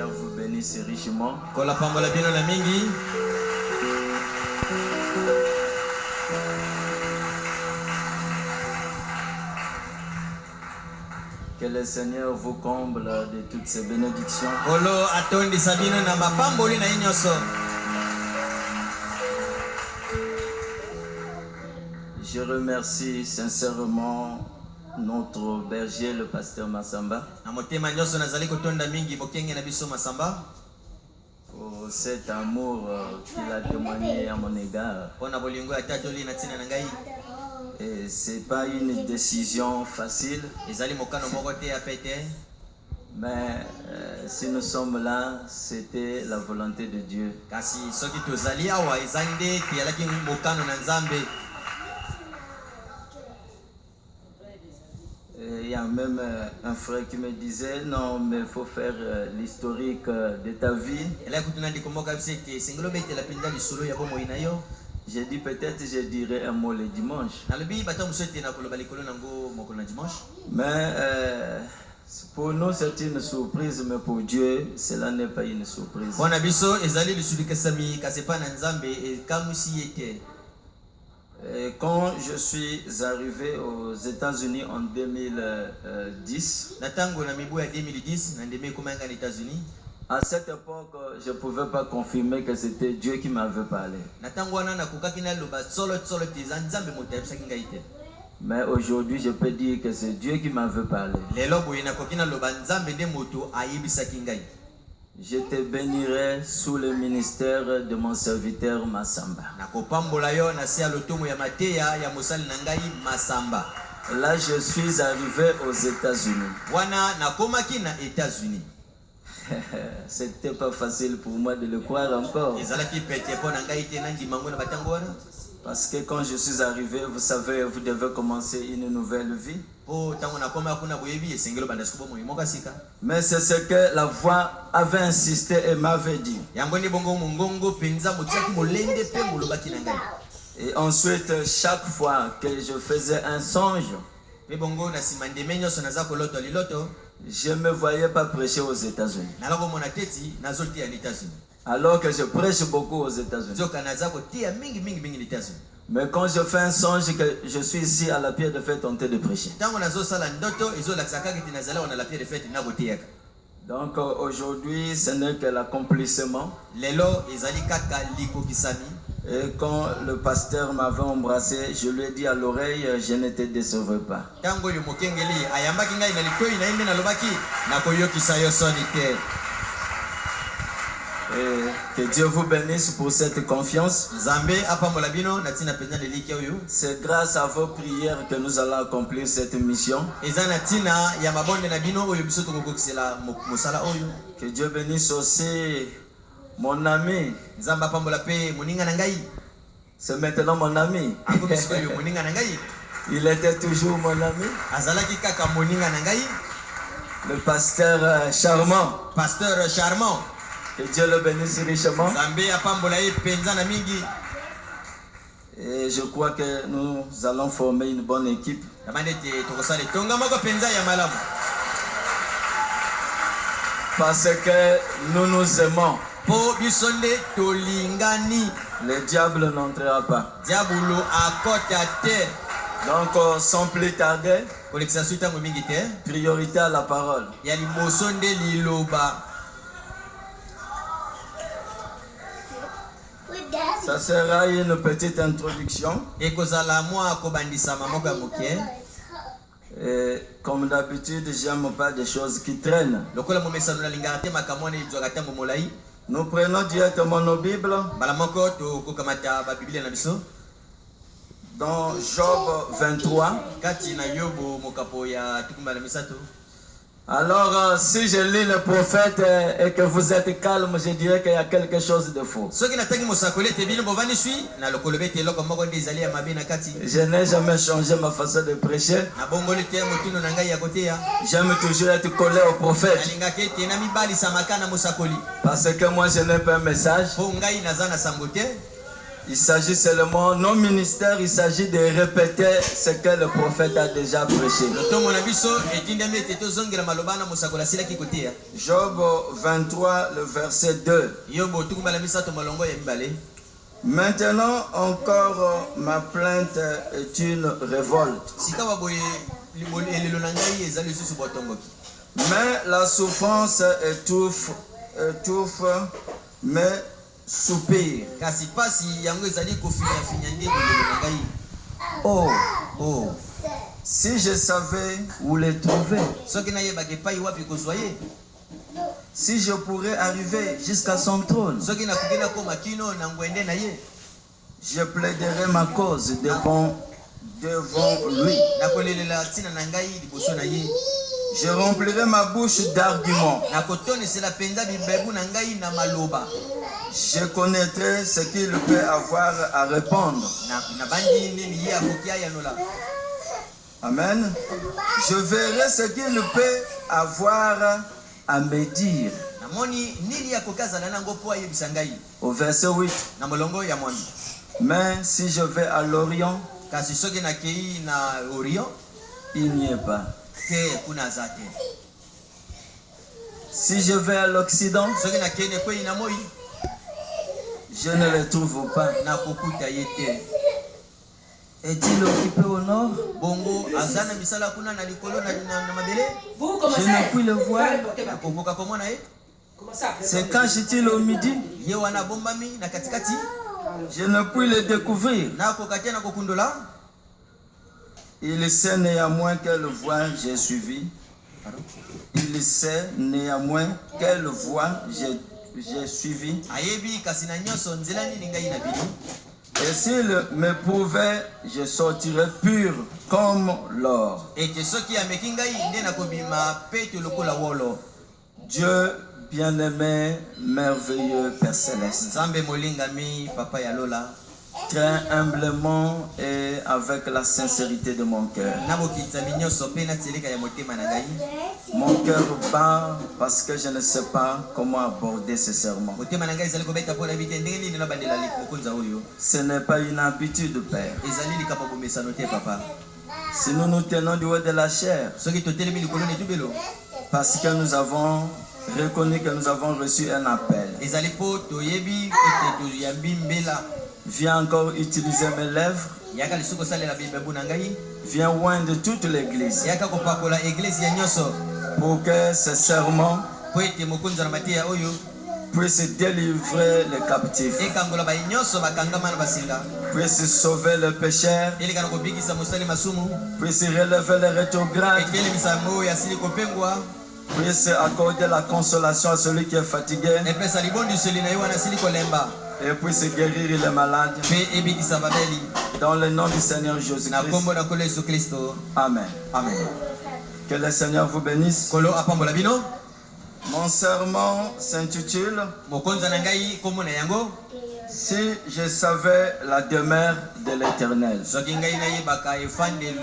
Seigneur vous bénisse richement. Que le Seigneur vous comble de toutes ces bénédictions. Je remercie sincèrement notre berger, le pasteur Massamba, pour cet amour qu'il a témoigné à mon égard. Et c'est pas une décision facile, mais si nous sommes là, c'était la volonté de Dieu. Il y a même un frère qui me disait, non, mais il faut faire l'historique de ta vie. J'ai dit peut-être je dirais un mot le dimanche. Mais pour nous c'est une surprise, mais pour Dieu cela n'est pas une surprise. Et quand je suis arrivé aux États-Unis en 2010, à cette époque, je ne pouvais pas confirmer que c'était Dieu qui m'avait parlé. Mais aujourd'hui, je peux dire que c'est Dieu qui m'avait parlé. Je te bénirai sous le ministère de mon serviteur Massamba. Là, je suis arrivé aux États-Unis. C'était pas facile pour moi de le croire encore. Parce que quand je suis arrivé, vous savez, vous devez commencer une nouvelle vie. Mais c'est ce que la voix avait insisté et m'avait dit. Et ensuite, chaque fois que je faisais un songe, je ne me voyais pas prêcher aux États-Unis. Alors que je prêche beaucoup aux États-Unis. Mais quand je fais un songe que je suis ici à la pierre de fête, on de prêcher. Donc aujourd'hui, ce n'est que l'accomplissement. Et quand le pasteur m'avait embrassé, je lui ai dit à l'oreille, je ne te décevrai pas. Et que Dieu vous bénisse pour cette confiance. C'est grâce à vos prières que nous allons accomplir cette mission. Que Dieu bénisse aussi mon ami. C'est maintenant mon ami. Il était toujours mon ami. Le pasteur charmant. Pasteur charmant. Que Dieu le bénisse richement. Et je crois que nous allons former une bonne équipe. Parce que nous nous aimons. Le diable n'entrera pas. Donc sans plus tarder, priorité à la parole. Ça sera une petite introduction. Et comme d'habitude, j'aime pas des choses qui traînent. Nous prenons directement nos Bibles. Dans Job 23. Alors, si je lis le prophète et que vous êtes calme, je dirais qu'il y a quelque chose de faux. Je n'ai jamais changé ma façon de prêcher. J'aime toujours être collé au prophète. Parce que moi, je n'ai pas un message. Il s'agit seulement, nos ministères, il s'agit de répéter ce que le prophète a déjà prêché. Job 23, le verset 2. Maintenant encore ma plainte est une révolte. Mais la souffrance étouffe mes soupirs. Oh, si je savais où les trouver, si je pourrais arriver jusqu'à son trône, je plaiderai ma cause devant lui. Je remplirai ma bouche d'arguments. Je connaîtrai ce qu'il peut avoir à répondre. Amen. Je verrai ce qu'il peut avoir à me dire. Au verset 8. Mais si je vais à l'Orient, il n'y est pas. Si je vais à l'Occident, je ne le trouve pas. Est-il occupé au nord? Je ne puis le voir. C'est quand j'étais au midi? Je ne puis le découvrir. Il sait néanmoins quelle voie j'ai suivi. Il sait néanmoins quelle voie j'ai suivi. Et s'il me prouvait, je sortirais pur comme l'or. Dieu bien-aimé, merveilleux Père Céleste, très humblement et avec la sincérité de mon cœur. Mon cœur bat parce que je ne sais pas comment aborder ce serment. Ce n'est pas une habitude, Père. Si nous nous tenons du haut de la chair, parce que nous avons reconnu que nous avons reçu un appel. Viens encore utiliser mes lèvres. Viens oindre toute l'église. Pour que ce serment puisse délivrer les captifs. Puisse sauver le pécheur. Puisse relever les rétrogrades. Puisse accorder la consolation à celui qui est fatigué. Et puisse guérir les malades. Dans le nom du Seigneur Jésus-Christ. Amen. Amen. Que le Seigneur vous bénisse. Mon serment s'intitule Si je savais la demeure de l'Éternel.